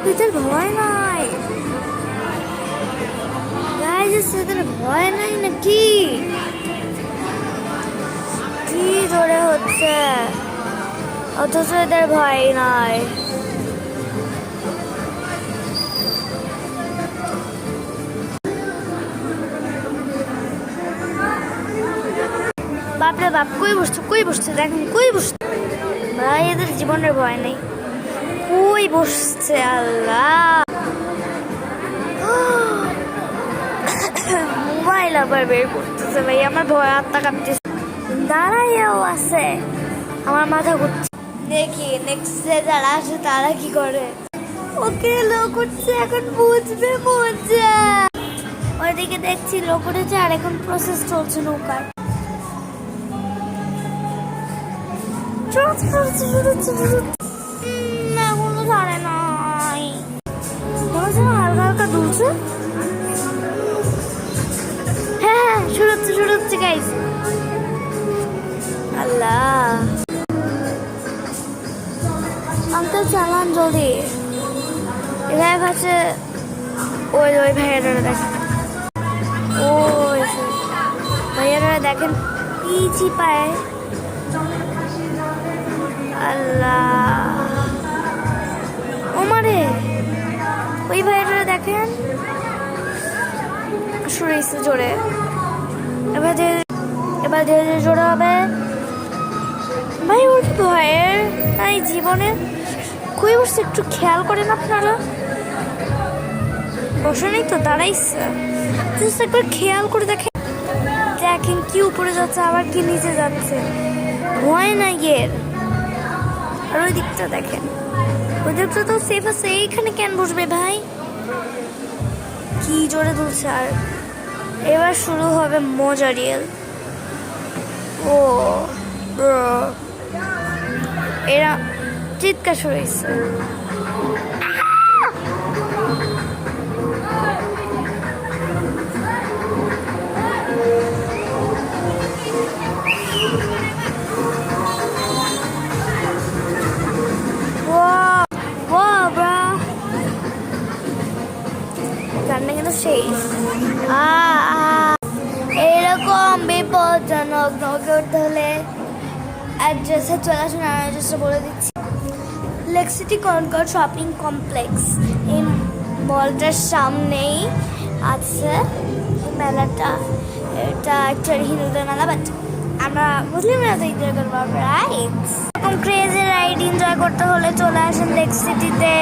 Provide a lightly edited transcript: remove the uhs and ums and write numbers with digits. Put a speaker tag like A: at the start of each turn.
A: এদের ভয় নাই গাইস, এদের ভয় নাই নাকি? কি জোরে হচ্ছে, অথচ এদের ভয় নাই। বাপরে বাপ, কই বসছে দেখেন, কই বসছে ভাই, এদের জীবনের ভয় নেই। কই বসছে আল্লাহ, মোবাইল আবার বের করতেছে ভাই, আমার ভয় আত্মা কাঁপতেছে। দাঁড়াইয়াও আছে, আমার মাথা ঘুরছে। দেখি নেক্সট যারা আসে তারা কি করে। ওকে লোক উঠছে, এখন বুঝবে মজা। ওইদিকে দেখছি লোক উঠেছে আর এখন প্রসেস চলছে নৌকার। না কোনো ছাড়ে নাই, হালকা হালকা দুলছে। হ্যাঁ শুরু হচ্ছে গাইস। আল্লাহ, আঙ্কেল চালান জলদি। এভাবে ভাবছে ওই ভাইয়ারা দেখেন, ওই ভাইয়ারা দেখেন কি চিপায়। আল্লাহ, ওমারে ওই ভাইয়ারা দেখেন শুরুছে জোরে। এবার ধীরে জোরে হবে ভাই। ওর ভয়ের নাই জীবনে। কই বসছে একটু খেয়াল করেন আপনারা, বসে নেই তো, দাঁড়াইছে। একবার খেয়াল করে দেখেন কি উপরে যাচ্ছে আবার কি নিচে যাচ্ছে। ভয় নাই এর। আর ওই দিকটা দেখেন, ওই দিকটা তো সেফ আছে, এইখানে কেন বসবে ভাই? কি জোরে দুলছে। আর এবার শুরু হবে মজা রিয়েল। ও এরা চিৎকার শুরু হয়েছে। কান্না কিন্তু সেই এইরকম বিপজ্জনক নৌকে উঠতে হলে অ্যাড্রেসে চলে আসুন। আর অ্যাড্রেসটা বলে দিচ্ছি, Lake City Concord Shopping Complex. এই মলটার সামনেই আছে মেলাটা। এটা অ্যাকচুয়ালি হিন্দুদের মেলা, বাট আমরা মুসলিমরা তো এনজয় করবো। রাইট, এরকম ক্রেজি রাইড এনজয় করতে হলে চলে আসুন লেক সিটিতে।